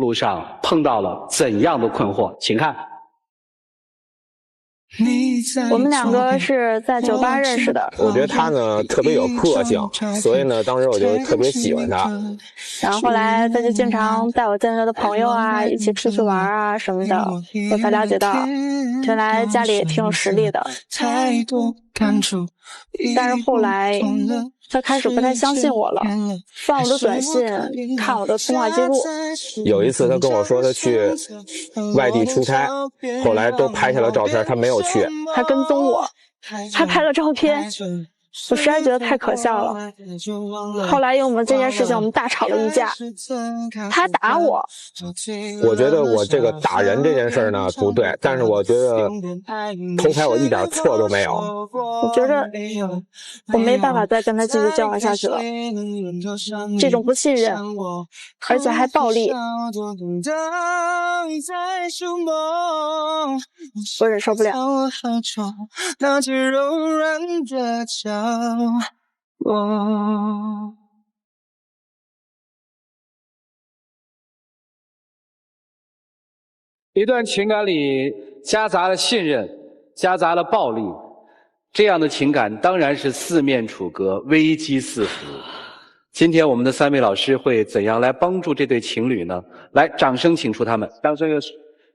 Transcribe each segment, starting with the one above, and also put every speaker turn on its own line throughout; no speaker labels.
路上碰到了怎样的困惑？请看。
我们两个是在酒吧认识的。
我觉得他呢特别有个性，所以呢当时我就特别喜欢他。
然后后来他就经常带我见他的朋友啊，一起出去玩啊什么的。我才了解到，原来家里也挺有实力的。但是后来他开始不太相信我了，翻我的短信，看我的通话记录。
有一次他跟我说他去外地出差，后来都拍下了照片，他没有去，
还跟踪我，还拍了照片。我实在觉得太可笑了。后来因为我们这件事情，我们大吵了一架，他打我。
我觉得我这个打人这件事呢不对，但是我觉得偷拍我一点错都没有。
我觉得我没办法再跟他继续交往下去了，这种不信任，而且还暴力，我忍受不了。
一段情感里夹杂了信任，夹杂了暴力，这样的情感当然是四面楚歌，危机四伏。今天我们的3位老师会怎样来帮助这对情侣呢？来，掌声请出他们。掌声有请。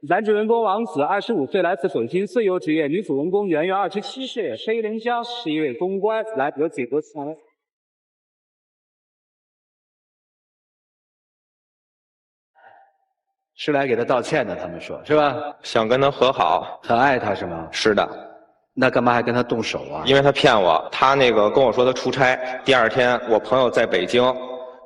男主人公王子25岁，来自阜新，自由职业；女主人公圆圆27岁，黑龙江，是一位公关。来，有请多次。是来给他道歉的，他们说是吧？
想跟他和好，
很爱他是吗？
是的。
那干嘛还跟他动手啊？
因为他骗我，他那个跟我说他出差，第二天我朋友在北京，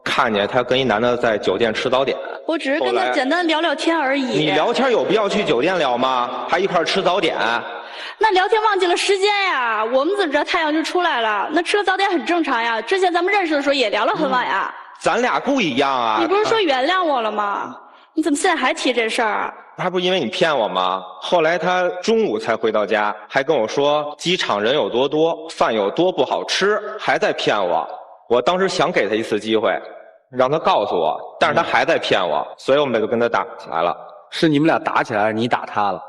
看见他跟一男的在酒店吃早点。
我只是跟他简单聊聊天而已。
你聊天有必要去酒店聊吗？还一块吃早点？
那聊天忘记了时间呀，我们怎么知道太阳就出来了？那吃个早点很正常呀。之前咱们认识的时候也聊了很晚呀。
咱俩不一样啊。
你不是说原谅我了吗？你怎么现在还提这事儿啊？
还不是因为你骗我吗？后来他中午才回到家，还跟我说机场人有多多，饭有多不好吃，还在骗我。我当时想给他一次机会，让他告诉我，但是他还在骗我，所以我们就跟他打起来了。
是你们俩打起来，还是你打他了？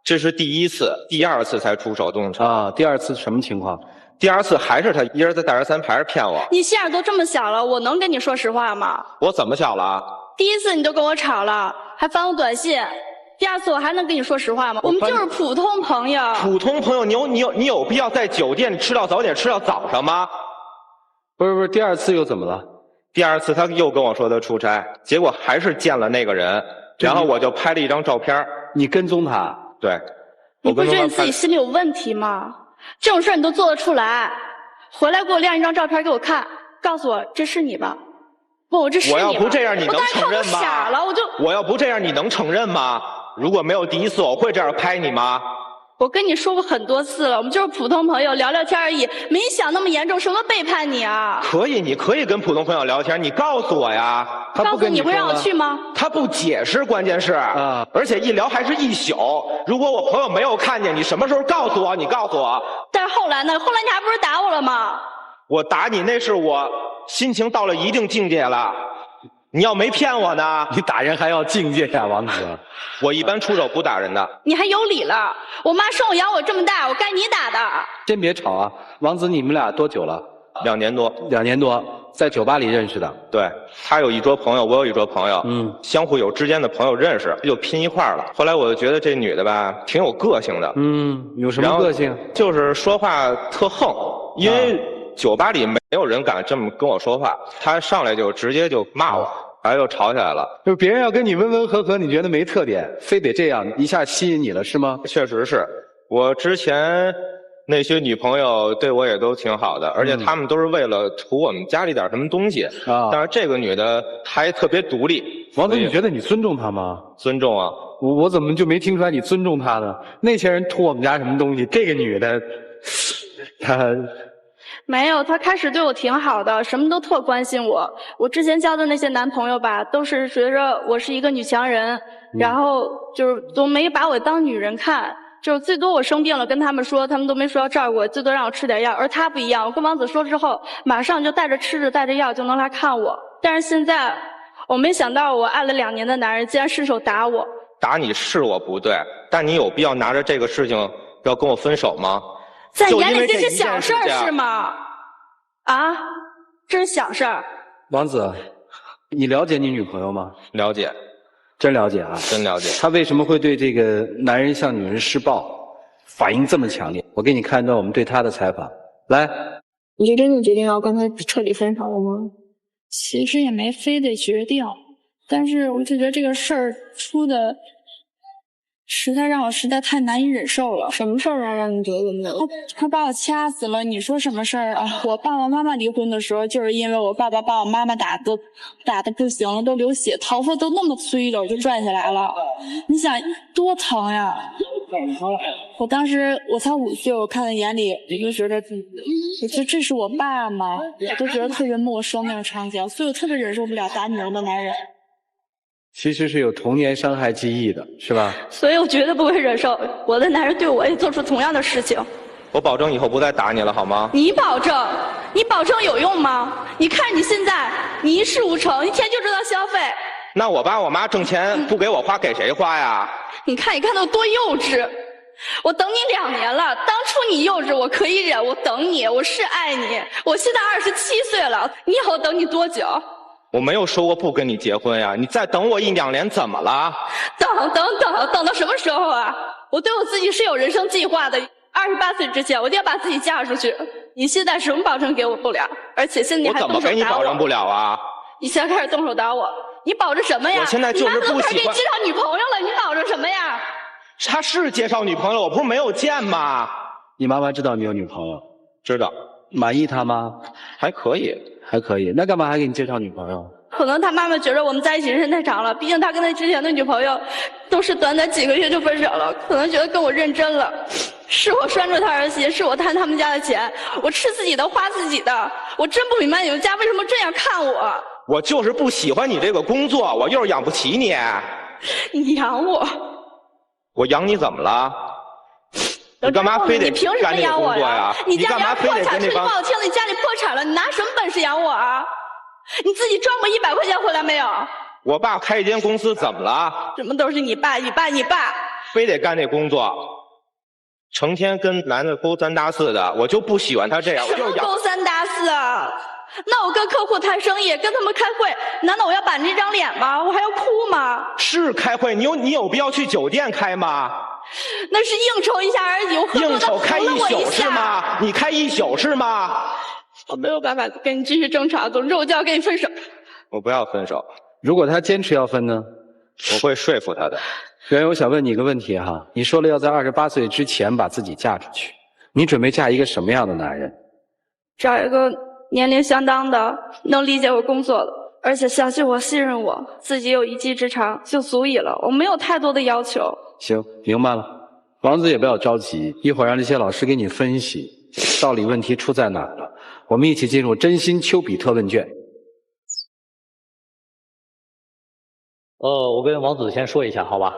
这是第一次，第二次才出手动手
啊。第二次什么情况？
第二次还是他一人在大山牌上骗我。
你心眼都这么小了，我能跟你说实话吗？
我怎么小了？
第一次你就跟我吵了，还翻我短信。第二次我还能跟你说实话吗？我们就是普通朋友。
普通朋友，你有必要在酒店里吃到早点吃到早上吗？
不是，第二次又怎么了？
第二次他又跟我说他出差，结果还是见了那个人，然后我就拍了一张照片。
你跟踪他？
对。
你不觉得你自己心里有问题吗？这种事你都做得出来，回来给我亮一张照片给我看，告诉我这是你吧？问我这是你吧？
我要不这样你能承认吗？
我傻了，
我要不这样你能承认吗？如果没有第一次，我会这样拍你吗？
我跟你说过很多次了，我们就是普通朋友，聊聊天而已，没想那么严重，什么背叛你啊？
可以，你可以跟普通朋友聊天，你告诉我呀。
告诉你会让我去吗？
他不解释，关键是而且一聊还是一宿。如果我朋友没有看见，你什么时候告诉我？你告诉我。
但是后来呢？后来你还不是打我了吗？
我打你那是我心情到了一定境界了。你要没骗我呢？
你打人还要境界呀，王子。
我一般出手不打人的。
你还有理了？我妈生我养我这么大，我该你打的。
先别吵啊，王子，你们俩多久了
？2年多。
2年多，在酒吧里认识的。
对，他有一桌朋友，我有一桌朋友，相互有之间的朋友认识，就拼一块儿了。后来我就觉得这女的吧，挺有个性的。
有什么个性？
就是说话特横，因为酒吧里没有人敢这么跟我说话，他上来就直接就骂我，然后又吵起来了。
就是别人要跟你温温和和，你觉得没特点，非得这样，一下吸引你了是吗？
确实是，我之前那些女朋友对我也都挺好的，而且她们都是为了图我们家里点什么东西啊。但是这个女的还特别独立。
王子，你觉得你尊重她吗？
尊重啊。
我怎么就没听出来你尊重她呢？那些人图我们家什么东西，这个女的，她。
没有，他开始对我挺好的，什么都特关心我。我之前交的那些男朋友吧，都是觉着我是一个女强人，然后就是都没把我当女人看，就是最多我生病了跟他们说，他们都没说要照顾我，最多让我吃点药。而他不一样，我跟王子说之后，马上就带着吃着带着药就能来看我。但是现在我没想到我爱了2年的男人竟然失手打我。
打你是我不对，但你有必要拿着这个事情要跟我分手吗？
在你眼里这是小事儿是吗？啊，这是小事儿。
王子，你了解你女朋友吗？
了解，
真了解啊，
真了解。
她为什么会对这个男人向女人施暴反应这么强烈？我给你看一段我们对她的采访。来，
你就真的决定要跟他彻底分手了吗？
其实也没非得决定，但是我就觉得这个事儿出的让我实在太难以忍受了。
什么事儿啊，让你觉得呢？
他把我掐死了，你说什么事儿啊？我爸爸妈妈离婚的时候，就是因为我爸爸把我妈妈打得不行了，都流血，头发都那么碎了，我就拽下来了。你想多疼呀！我当时我才5岁，我看在眼里，我就觉得这是我爸吗？我都觉得特别陌生那种场景，所以我特别忍受不了打女人的男人。
其实是有童年伤害记忆的，是吧？
所以我绝对不会忍受我的男人对我也做出同样的事情。
我保证以后不再打你了，好吗？
你保证？你保证有用吗？你看你现在，你一事无成，一天就知道消费。
那我爸我妈挣钱不给我花，给谁花呀？
你看他有多幼稚！我等你2年了，当初你幼稚我可以忍，我等你，我是爱你。我现在27岁了，你以后等你多久？
我没有说过不跟你结婚呀，你再等我1、2年怎么了？
等到什么时候啊？我对我自己是有人生计划的，28岁之前我一定要把自己嫁出去。你现在什么保证给我不了？而且现在你还动手打我。
我怎么给你保证不了啊？
你现在开始动手打我，你保证什么呀？
我现在就是不喜欢。
你妈都开始给你介绍女朋友了，你保证什么呀？
他是介绍女朋友，我不是没有见吗？
你妈妈知道你有女朋友？
知道。
满意她吗？
还可以。
还可以，那干嘛还给你介绍女朋友？
可能他妈妈觉得我们在一起时间太长了，毕竟他跟他之前的女朋友都是短短几个月就分手了，可能觉得跟我认真了。是我拴住他儿媳，是我贪他们家的钱，我吃自己的花自己的，我真不明白你们家为什么这样看我。
我就是不喜欢你这个工作，我又是养不起你。
你养我？
我养你怎么了？你干嘛非得干这个工作呀？
你家里破产，说句不好听的，你家里破产了，你拿什么本事养我啊？你自己赚过100块钱回来没有？
我爸开一间公司怎么了？
什么都是你爸。
非得干这工作，成天跟男的勾三搭四的，我就不喜欢他这样。
什么勾三搭四啊？那我跟客户谈生意，跟他们开会，难道我要板着一张脸吗？我还要哭吗？
是开会，你有必要去酒店开吗？
那是应酬一下而已，我喝多
应酬开1宿是吗？你开1宿是吗？
我没有办法跟你继续争吵，总之我就要跟你分手。
我不要分手。
如果他坚持要分呢？
我会说服他的。
圆圆，我想问你一个问题哈，你说了要在28岁之前把自己嫁出去，你准备嫁一个什么样的男人？
找一个年龄相当的，能理解我工作的，而且相信我、信任我，自己有一技之长就足以了。我没有太多的要求。
行，明白了。王子也不要着急，一会儿让这些老师给你分析到底问题出在哪儿了。我们一起进入真心丘比特问卷。
我跟王子先说一下，好吧？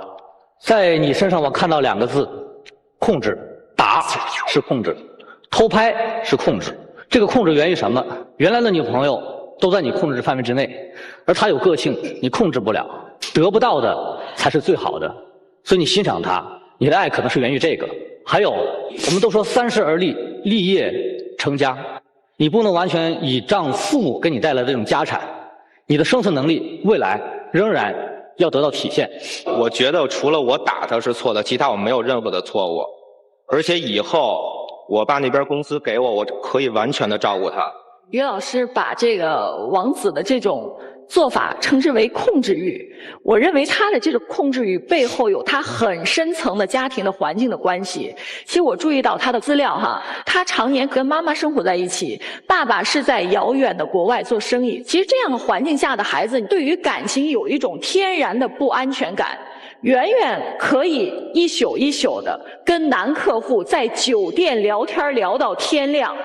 在你身上我看到2个字：控制。打是控制，偷拍是控制。这个控制源于什么？原来的女朋友都在你控制范围之内，而她有个性，你控制不了，得不到的才是最好的。所以你欣赏她，你的爱可能是源于这个。还有，我们都说30而立，立业成家，你不能完全倚仗父母给你带来的这种家产，你的生存能力未来仍然要得到体现。
我觉得除了我打他是错的，其他我没有任何的错误。而且以后我爸那边公司给我，我可以完全的照顾他。
于老师把这个王子的这种做法称之为控制欲，我认为他的这种控制欲背后有他很深层的家庭的环境的关系。其实我注意到他的资料哈，他常年跟妈妈生活在一起，爸爸是在遥远的国外做生意。其实这样的环境下的孩子，对于感情有一种天然的不安全感。远远可以一宿一宿的跟男客户在酒店聊天聊到天亮，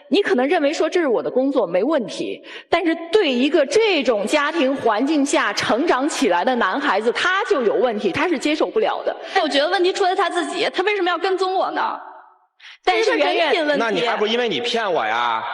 你可能认为说这是我的工作没问题，但是对一个这种家庭环境下成长起来的男孩子，他就有问题，他是接受不了的。
我觉得问题出在他自己，他为什么要跟踪我呢？但是圆圆，
那你还不是因为你骗我呀？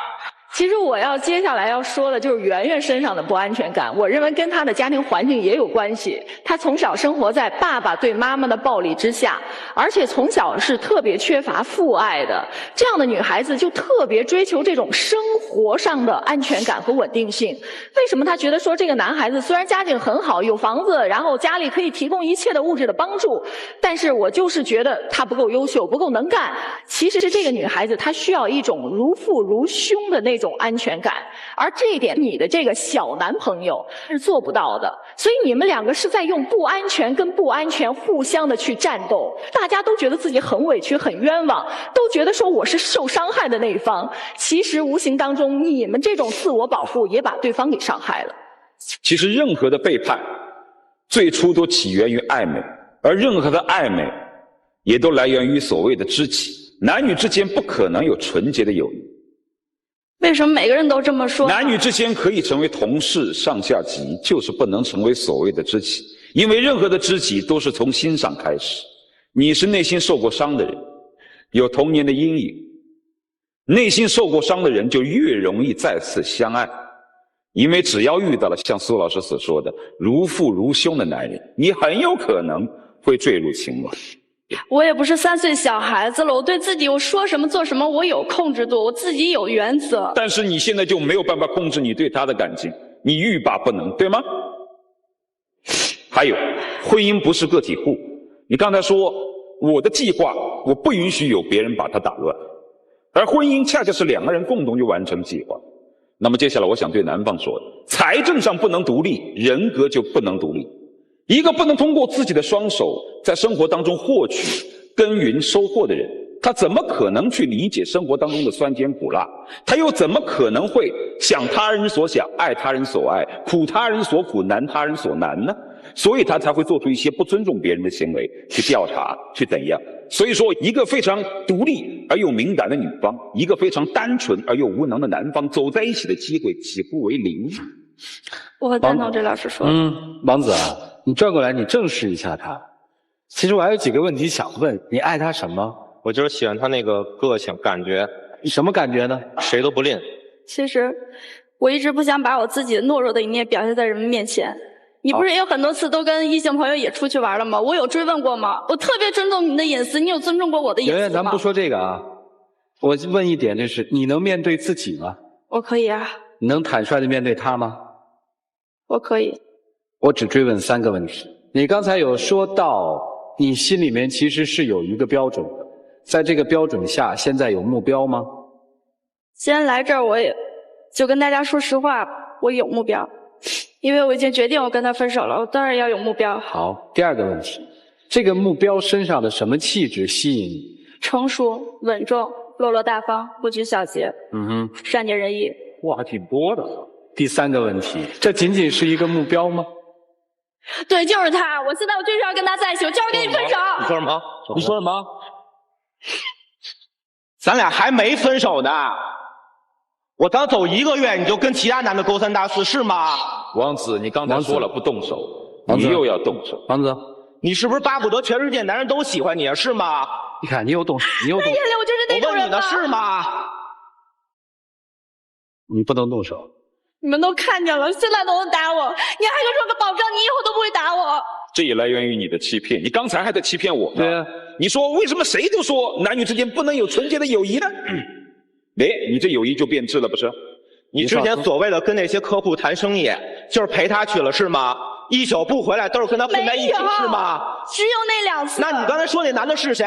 其实我要接下来要说的就是圆圆身上的不安全感，我认为跟她的家庭环境也有关系。她从小生活在爸爸对妈妈的暴力之下，而且从小是特别缺乏父爱的。这样的女孩子就特别追求这种生活上的安全感和稳定性。为什么她觉得说这个男孩子虽然家境很好，有房子，然后家里可以提供一切的物质的帮助，但是我就是觉得他不够优秀，不够能干。其实是这个女孩子她需要一种如父如兄的那种安全感，而这一点你的这个小男朋友是做不到的。所以你们两个是在用不安全跟不安全互相的去战斗，大家都觉得自己很委屈很冤枉，都觉得说我是受伤害的那一方，其实无形当中你们这种自我保护也把对方给伤害了。
其实任何的背叛最初都起源于暧昧，而任何的暧昧也都来源于所谓的知己。男女之间不可能有纯洁的友谊。
为什么每个人都这么说？
男女之间可以成为同事上下级，就是不能成为所谓的知己。因为任何的知己都是从心上开始。你是内心受过伤的人，有童年的阴影，内心受过伤的人就越容易再次相爱。因为只要遇到了像苏老师所说的如父如兄的男人，你很有可能会坠入情网。
我也不是3岁小孩子了，我对自己我说什么做什么我有控制度，我自己有原则。
但是你现在就没有办法控制你对他的感情，你欲罢不能，对吗？还有，婚姻不是个体户。你刚才说我的计划我不允许有别人把它打乱，而婚姻恰恰是2个人共同去完成计划。那么接下来我想对男方说的，财政上不能独立，人格就不能独立。一个不能通过自己的双手在生活当中获取、耕耘、收获的人，他怎么可能去理解生活当中的酸甜苦辣？他又怎么可能会想他人所想，爱他人所爱，苦他人所苦，难他人所难呢？所以他才会做出一些不尊重别人的行为，去调查，去怎样。所以说，一个非常独立而又敏感的女方，一个非常单纯而又无能的男方，走在一起的机会几乎为零。
我很赞同这老师说的。
王子啊，你转过来，你正视一下他。其实我还有几个问题想问你，爱他什么？
我就是喜欢他那个个性，感觉
什么感觉呢？
谁都不吝。
其实我一直不想把我自己的懦弱的一面表现在人们面前。你不是也有很多次都跟异性朋友也出去玩了吗？我有追问过吗？我特别尊重你的隐私，你有尊重过我的隐私吗？
圆圆，咱们不说这个啊。我问一点，就是你能面对自己吗？
我可以啊。
你能坦率地面对他吗？
我可以。
我只追问3个问题。你刚才有说到，你心里面其实是有一个标准的，在这个标准下，现在有目标吗？
既然来这儿，我也就跟大家说实话，我有目标。因为我已经决定我跟他分手了，我当然要有目标。
好，第2个问题，这个目标身上的什么气质吸引你？
成熟、稳重、落落大方、不拘小节，善解人意。
哇，还挺多的。第3个问题，这仅仅是一个目标吗？
对，就是他。我现在我就是要跟他在一起，我就是跟你分手。
你说什么？
你说什么？
咱俩还没分手呢。我刚走1个月，你就跟其他男的勾三搭四是吗？
王子，你刚才说了不动手，
王子
你又要动手。
王子，
你是不是巴不得全世界男人都喜欢你啊？是吗？
你看你又动手，你又动手。
眼里我就是那种人吗？
我问你呢，是吗？
你不能动手。
你们都看见了，现在都能打我，你还给我个保证，你以后都不会打我。
这也来源于你的欺骗，你刚才还在欺骗我呢。
对啊，
你说为什么谁都说男女之间不能有纯洁的友谊呢？你这友谊就变质了，不是？
你之前所谓的跟那些客户谈生意，就是陪他去了是吗？一宿不回来都是跟他混在一起是吗？
只有那2次。
那你刚才说那男的是谁？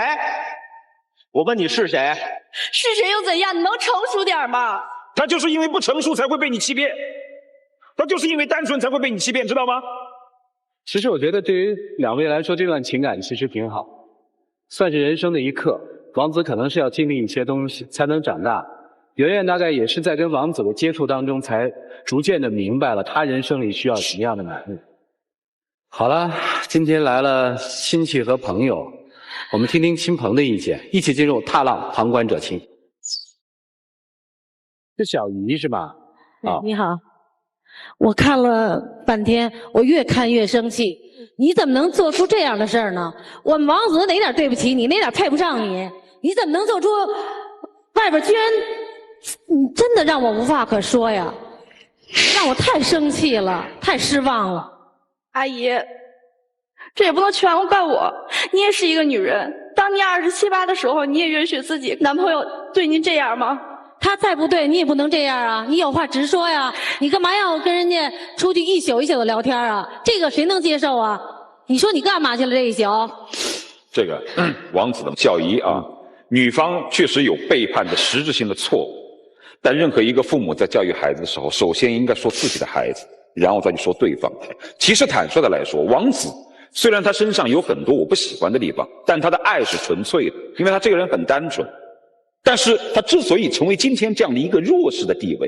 我问你是谁？
是谁又怎样？你能成熟点吗？
他就是因为不成熟才会被你欺骗，他就是因为单纯才会被你欺骗，知道吗？
其实我觉得对于2位来说，这段情感其实挺好，算是人生的一课。王子可能是要经历一些东西才能长大，圆圆大概也是在跟王子的接触当中才逐渐的明白了他人生里需要什么样的男人。好了，今天来了亲戚和朋友，我们听听亲朋的意见，一起进入踏浪旁观者清。是小姨是吧？
啊，你好，我看了半天，我越看越生气。你怎么能做出这样的事儿呢？我们王子哪点对不起你，哪点配不上你？你怎么能做出外边居然你真的让我无话可说呀，让我太生气了，太失望了。
阿姨，这也不能全怪我，你也是一个女人。当你27、28的时候，你也允许自己男朋友对您这样吗？
他再不对，你也不能这样啊！你有话直说呀！你干嘛要跟人家出去一宿一宿的聊天啊？这个谁能接受啊？你说你干嘛去了这一宿？
这个王子的教义啊，女方确实有背叛的实质性的错误，但任何一个父母在教育孩子的时候，首先应该说自己的孩子，然后再去说对方。其实坦率的来说，王子虽然他身上有很多我不喜欢的地方，但他的爱是纯粹的，因为他这个人很单纯。但是他之所以成为今天这样的一个弱势的地位，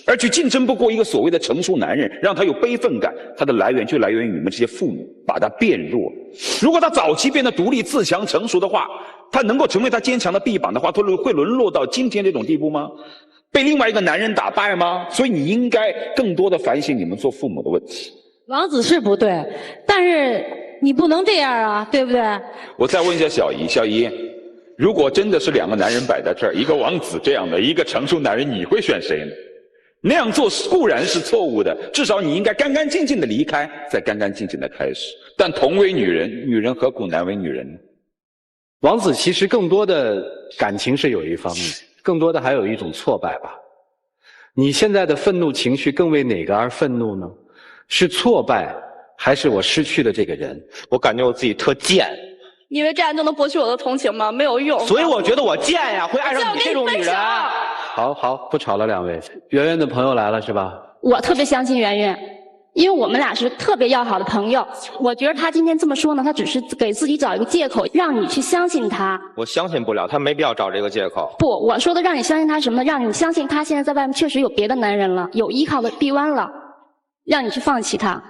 而去竞争不过一个所谓的成熟男人，让他有悲愤感，他的来源就来源于你们这些父母把他变弱。如果他早期变得独立自强成熟的话，他能够成为他坚强的臂膀的话，他会沦落到今天这种地步吗？被另外一个男人打败吗？所以你应该更多的反省你们做父母的问题。
王子是不对，但是你不能这样啊，对不对？
我再问一下小姨，小姨，如果真的是两个男人摆在这儿，一个王子这样的，一个成熟男人，你会选谁呢？那样做固然是错误的，至少你应该干干净净的离开，再干干净净的开始。但同为女人，女人何苦难为女人呢？
王子其实更多的感情是有一方面，更多的还有一种挫败吧。你现在的愤怒情绪更为哪个而愤怒呢？是挫败，还是我失去了这个人？
我感觉我自己特贱。
你以为这样就能博取我的同情吗？没有用。
所以我觉得我贱呀，会爱上你这种女人。
好好，不吵了，两位。圆圆的朋友来了是吧？
我特别相信圆圆，因为我们俩是特别要好的朋友。我觉得他今天这么说呢，他只是给自己找一个借口，让你去相信他。
我相信不了，他没必要找这个借口。
不，我说的让你相信他什么呢？让你相信他现在在外面确实有别的男人了，有依靠的臂弯了，让你去放弃他。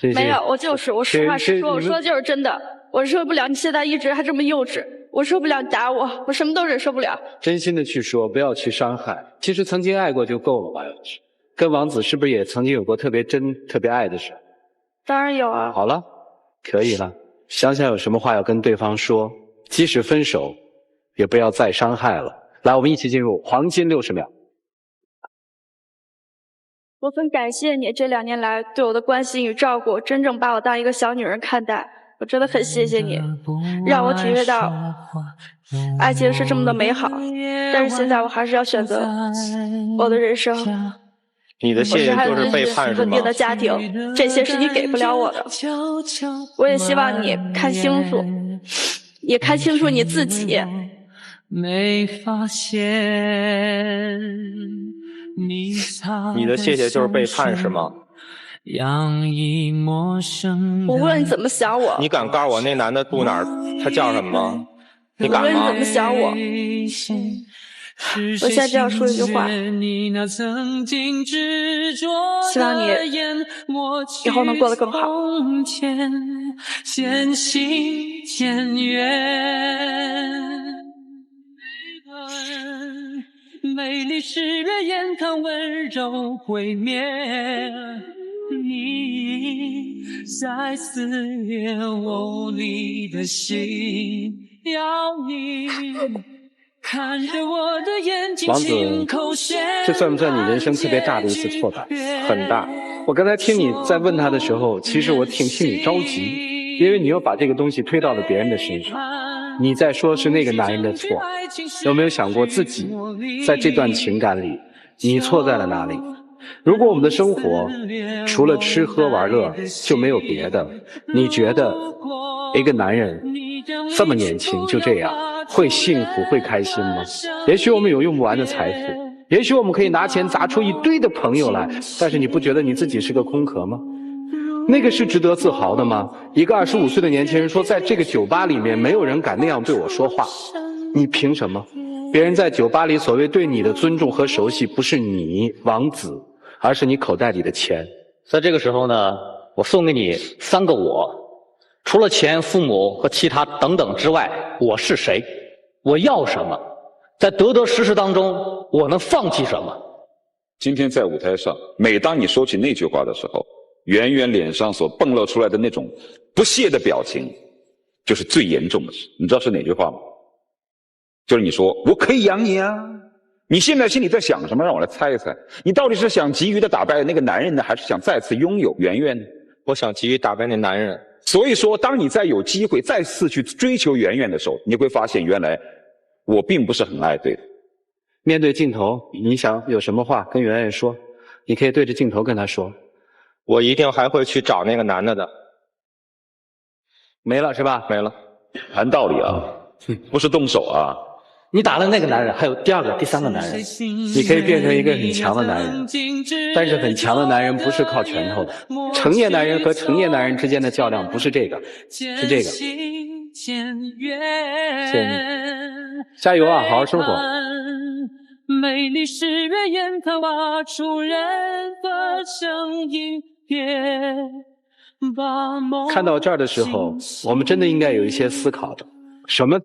没有，我实话实说，我说的就是真的。我受不了你现在一直还这么幼稚，我受不了你打我，我什么都忍受不了。
真心的去说，不要去伤害。其实曾经爱过就够了吧？跟王子是不是也曾经有过特别真、特别爱的事？
当然有啊。
好了，可以了。想想有什么话要跟对方说，即使分手，也不要再伤害了。来，我们一起进入黄金60秒。
我很感谢你这2年来对我的关心与照顾，真正把我当一个小女人看待。我真的很谢谢你，让我体会到爱情是这么的美好。但是现在我还是要选择我的人生。
你的谢谢就是背叛是吗？
稳定的家庭，这些是你给不了我的。我也希望你看清楚，也看清楚你自己。
没发现
你的谢谢就是背叛是吗？
我无论你怎么想我，
你敢告诉我那男的住哪儿？他叫什么吗？你敢吗？
无论你怎么想我，我现在只要说一句话，希望你以后能过得更好。
渐行渐远，美丽誓约眼看温柔毁灭，你在撕裂我里的心，要你看着我的眼睛亲口血。
这算不算你人生特别大的一次挫败？
很大。
我刚才听你在问他的时候，其实我挺替你着急，因为你又把这个东西推到了别人的身上。你在说是那个男人的错，有没有想过自己在这段情感里，你错在了哪里？如果我们的生活除了吃喝玩乐就没有别的，你觉得一个男人这么年轻就这样会幸福会开心吗？也许我们有用不完的财富，也许我们可以拿钱砸出一堆的朋友来，但是你不觉得你自己是个空壳吗？那个是值得自豪的吗？一个25岁的年轻人说，在这个酒吧里面没有人敢那样对我说话，你凭什么？别人在酒吧里所谓对你的尊重和熟悉，不是你王子，而是你口袋里的钱。
在这个时候呢，我送给你3个我，除了钱、父母和其他等等之外，我是谁？我要什么？在得得失失当中，我能放弃什么？
今天在舞台上，每当你说起那句话的时候，圆圆脸上所迸露出来的那种不屑的表情，就是最严重的事。你知道是哪句话吗？就是你说我可以养你啊，你现在心里在想什么？让我来猜一猜，你到底是想急于的打败那个男人呢，还是想再次拥有圆圆呢？
我想急于打败那男人。
所以说，当你再有机会再次去追求圆圆的时候，你会发现原来我并不是很爱对的。
面对镜头，你想有什么话跟圆圆说？你可以对着镜头跟她说。
我一定还会去找那个男的的。
没了是吧？
没了。
谈道理啊，不是动手啊。
你打了那个男人，还有第二个、第三个男人，
你可以变成一个很强的男人，但是很强的男人不是靠拳头的。成年男人和成年男人之间的较量不是这个，是这个。加油啊，好好生活。
美丽是月眼刻画出人的声音，别把梦。
看到这儿的时候，我们真的应该有一些思考的。什么